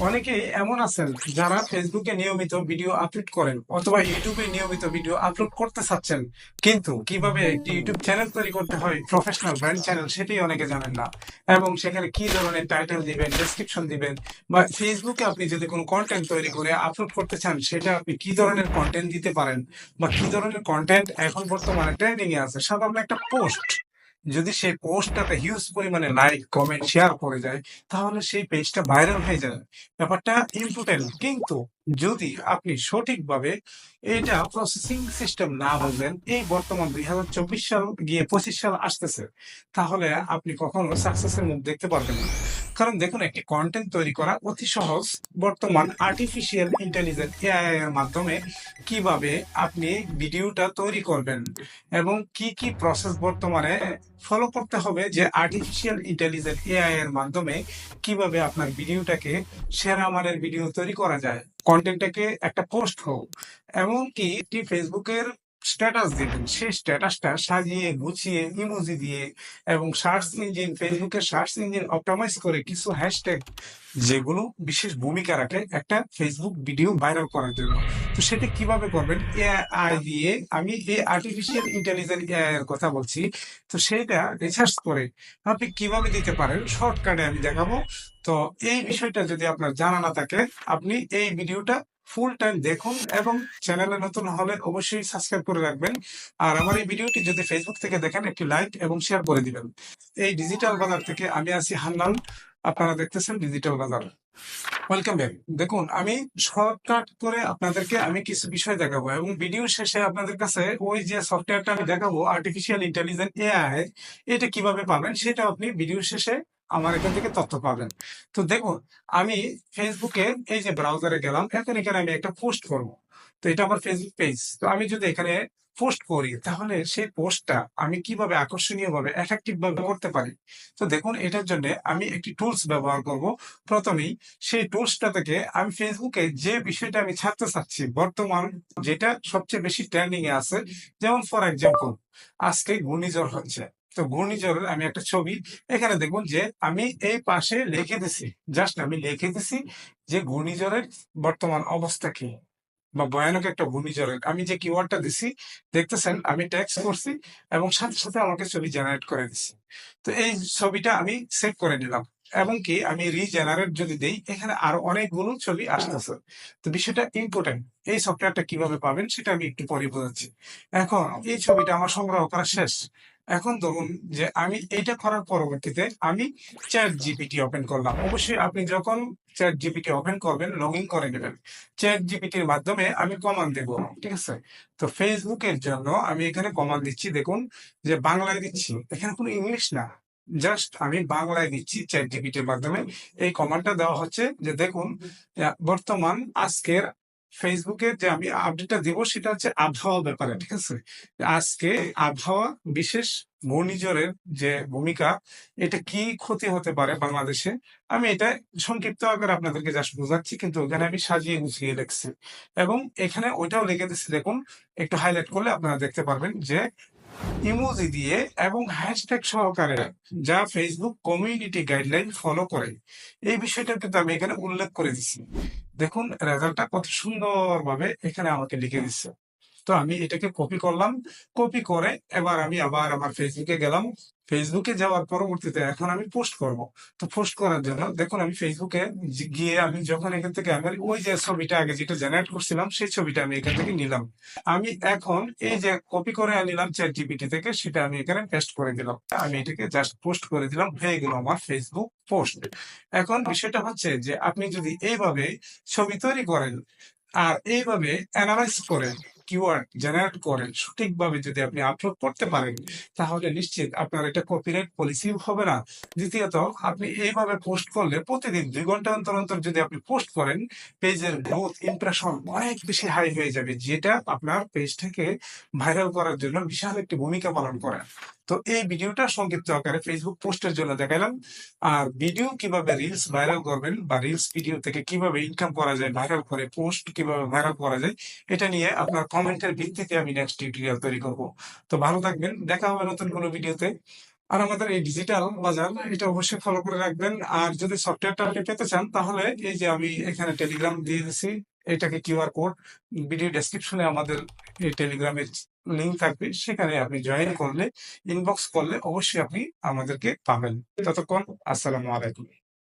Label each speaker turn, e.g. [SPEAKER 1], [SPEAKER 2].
[SPEAKER 1] অনেকেই এমন আছেন যারা ফেসবুকে নিয়মিত ভিডিও আপলোড করেন অথবা ইউটিউবে নিয়মিত ভিডিও আপলোড করতে চাচ্ছেন, কিন্তু কিভাবে একটি ইউটিউব চ্যানেল তৈরি করতে হয়, প্রফেশনাল ব্র্যান্ড চ্যানেল, সেটি অনেকে জানেন না। এবং সেখানে কি ধরনের টাইটেল দিবেন, ডেসক্রিপশন দিবেন, বা ফেসবুকে আপনি যদি কোনো কন্টেন্ট তৈরি করে আপলোড করতে চান, সেটা আপনি কি ধরনের কন্টেন্ট দিতে পারেন, বা কি ধরনের কন্টেন্ট এখন বর্তমানে ট্রেন্ডিং এ আছে। সাধারণত একটা পোস্ট, যদি সেই পোস্টটাতে হিউজ পরিমাণে লাইক কমেন্ট শেয়ার করে যায়, তাহলে সেই পেজটা ভাইরাল হয়ে যায়। ব্যাপারটা ইম্পর্টেন্ট, কিন্তু যদি আপনি সঠিকভাবে এটা প্রসেসিং সিস্টেম না বুঝেন, এই বর্তমান 2024 সাল গিয়ে 25 সাল আসতেছে, তাহলে আপনি কখনো সাকসেসের মুখ দেখতে পারবেন না। কারণ দেখুন, একটি কন্টেন্ট তৈরি করা অতি সহজ। বর্তমান আর্টিফিশিয়াল ইন্টেলিজেন্স এআই এর মাধ্যমে কিভাবে আপনি ভিডিওটা তৈরি করবেন এবং কি কি প্রসেস বর্তমানে ফলো করতে হবে, যে আর্টিফিশিয়াল ইন্টেলিজেন্স এআই এর মাধ্যমে কিভাবে আপনার ভিডিওটাকে সেরা মানের ভিডিও তৈরি করা যায়, কন্টেন্টটাকে একটা পোস্ট হোক, এমনকি একটি ফেসবুকের স্ট্যাটাস দিবেন, সেই স্ট্যাটাসটা সাজিয়ে গুছিয়ে ইমোজি দিয়ে এবং সার্চ ইঞ্জিন, ফেসবুকের সার্চ ইঞ্জিন অপটিমাইজ করে কিছু হ্যাশট্যাগ, যেগুলো বিশেষ ভূমিকা রাখে একটা ফেসবুক ভিডিও ভাইরাল করার জন্য। তো সেটা কিভাবে করবেন? এআই দিয়ে, আমি এই আর্টিফিশিয়াল ইন্টেলিজেন্স এআই এর কথা বলছি। তো সেটা রিসার্চ করে আপনি কিভাবে দিতে পারেন, শর্টকাটে আমি দেখাবো। তো এই বিষয়টা যদি আপনার জানা না থাকে, আপনি এই ভিডিওটা ফুল টাইম দেখুন এবং চ্যানেলে নতুন হলে অবশ্যই সাবস্ক্রাইব করে রাখবেন। আর আমার এই ভিডিওটি যদি ফেসবুক থেকে দেখেন, একটি লাইক এবং শেয়ার করে দিবেন। এই ডিজিটাল বাজার থেকে আমি আছি হান্নান, আপনারা দেখতেছেন ডিজিটাল বাজার। Welcome back. দেখুন, আমি শর্টকাট করে আপনাদেরকে আমি কিছু বিষয় দেখাবো এবং ভিডিও শেষে আপনাদের কাছে ওই যে সফটওয়্যারটা আমি দেখাবো, আর্টিফিশিয়াল ইন্টেলিজেন্স এআই, এটা কিভাবে পাবেন সেটা আপনি ভিডিও শেষে আমার এখান থেকে তথ্য পাবেন। তো দেখুন, আমি ফেসবুকে এই যে ব্রাউজারে গেলাম, এখন এখানে আমি একটা পোস্ট করব। তো এটা আমার ফেসবুক পেজ। তো আমি যদি এখানে পোস্ট করি, তাহলে সেই পোস্টটা আমি কিভাবে আকর্ষণীয় ভাবে, এফেক্টিভ ভাবে করতে পারি। তো দেখুন, এটার জন্য আমি একটি টুলস ব্যবহার করব। প্রথমেই সেই টুলসটা থেকে আমি ফেসবুকে যে বিষয়টা আমি ছাড়তে চাচ্ছি, বর্তমান যেটা সবচেয়ে বেশি ট্রেন্ডিং এ আছে, যেমন ফর এক্সাম্পল আজকে ঘূর্ণিঝড় হচ্ছে। তো ঘূর্ণিঝড়ের আমি একটা ছবি, এখানে দেখুন যে আমি এই পাশে লিখে দিছি, জাস্ট আমি লিখে দিছি যে ঘূর্ণিঝড়ের বর্তমান অবস্থা কি, বা ভয়ানক একটা ঘূর্ণিঝড়ের আমি যে কিওয়ার্ডটা দিছি, দেখতেছেন আমি টেক্সট করছি এবং সাথে সাথে আমাকে ছবি জেনারেট করে দিছি। তো এই ছবিটা আমি সেভ করে নিলাম, এবং কি আমি রিজেনারেট যদি দেই, এখানে আরো অনেকগুলো ছবি আসতেছে। তো বিষয়টা ইম্পর্টেন্ট। এই সফটওয়্যারটা কিভাবে পাবেন সেটা আমি একটু পরে বোঝাচ্ছি। এখন এই ছবিটা আমার সংগ্রহ করা শেষ। এখন ধরুন যে আমি এইটা করার পরবর্তীতে আমি চ্যাট জিপিটি ওপেন করলাম। অবশ্যই আপনি যখন চ্যাট জিপিটি ওপেন করবেন, লগ ইন করে নেবেন। চ্যাট জিপিটির মাধ্যমে আমি কমান্ড দেব, ঠিক আছে? তো ফেসবুকের জন্য আমি এখানে কমান্ড দিচ্ছি, দেখুন যে বাংলায় দিচ্ছি, এখানে কোনো ইংলিশ না, জাস্ট আমি বাংলায় দিচ্ছি চ্যাট জিপিটির মাধ্যমে। এই কমান্ডটা দেওয়া হচ্ছে যে দেখুন, বর্তমান আজকের ফেসবুকে যে আমি আপডেটটা দিব, সেটা হচ্ছে আবহাওয়া ব্যাপারে, ঠিক আছে? আজকে আবহাওয়া, বিশেষ ঘূর্ণিঝড়ের যে ভূমিকা, এটা কি ক্ষতি হতে পারে বাংলাদেশে, আমি এটা সংক্ষিপ্ত আকারে আপনাদেরকে জাস্ট বোঝাচ্ছি, কিন্তু ওখানে আমি সাজিয়ে গুছিয়ে লিখছি। এবং এখানে ওইটাও লিখে দিচ্ছি, দেখুন একটু হাইলাইট করলে আপনারা দেখতে পারবেন যে ইমোজি দিয়ে এবং হ্যাশট্যাগ সহকারে, যা ফেসবুক কমিউনিটি গাইডলাইন ফলো করে। এই বিষয়টা কিন্তু আমি এখানে উল্লেখ করে দিচ্ছি। দেখুন রেজাল্টটা কত সুন্দরভাবে এখানে আমাকে লিখে দিচ্ছে। তো আমি এটাকে কপি করলাম। কপি করে এবার আমি আবার আমার ফেসবুকে গেলাম। ফেসবুকে যাওয়ার পরবর্তীতে এখন আমি পোস্ট করব। তো পোস্ট করার জন্য দেখুন, আমি ফেসবুকে গিয়ে আমি যখন এখান থেকে আমার ওই যে ছবিটা আগে যেটা জেনারেট করছিলাম, সেই ছবিটা আমি এখান থেকে নিলাম। আমি এখন এই যে কপি করে নিলাম চ্যাট জিপিটি থেকে, সেটা আমি এখানে পেস্ট করে দিলাম। আমি এটাকে জাস্ট পোস্ট করে দিলাম, হয়ে গেল আমার ফেসবুক পোস্ট। এখন বিষয়টা হচ্ছে যে আপনি যদি এইভাবে ছবি তৈরি করেন আর এইভাবে অ্যানালাইজ করেন, কিওয়ার্ড জেনারেট করেন, সঠিকভাবে যদি আপনি আপলোড করতে পারেন, তাহলে নিশ্চিত আপনার এটা কপিরাইট পলিসি হবে না। দ্বিতীয়ত, আপনি এইভাবে পোস্ট করলে প্রতিদিন 2 ঘন্টা অন্তর অন্তর যদি আপনি পোস্ট করেন, পেজের গ্রোথ, ইমপ্রেশন অনেক বেশি হাই হয়ে যাবে, যেটা আপনার পেজটাকে ভাইরাল করার জন্য বিশাল একটি ভূমিকা পালন করে। তো এই ভিডিওটা সংক্ষিপ্ত আকারে ফেসবুক পোস্টের জন্য দেখালাম। আর ভিডিও কিভাবে রিলস ভাইরাল করবেন, বা রিলস ভিডিও থেকে কিভাবে ইনকাম করা যায়, ভাইরাল করে পোস্ট কিভাবে ভাইরাল করা যায়, এটা নিয়ে আপনার কমেন্টের ভিত্তিতে আমি নেক্সট টিউটোরিয়াল তৈরি করব। তো ভালো থাকবেন, দেখা হবে নতুন কোনো ভিডিওতে। আর আমাদের এই ডিজিটাল বাজার এটা অবশ্যই ফলো করে রাখবেন। আর যদি সফটওয়্যারটা আপনি পেতে চান তাহলে এই যে আমি এখানে টেলিগ্রাম দিয়ে দিচ্ছি, এটাকে কিউআর কোড, ভিডিও ডেসক্রিপশনে আমাদের এই টেলিগ্রামের লিঙ্ক থাকবে, সেখানে আপনি জয়েন করলে, ইনবক্স করলে অবশ্যই আপনি আমাদেরকে পাবেন। ততক্ষণ আসসালামু আলাইকুম।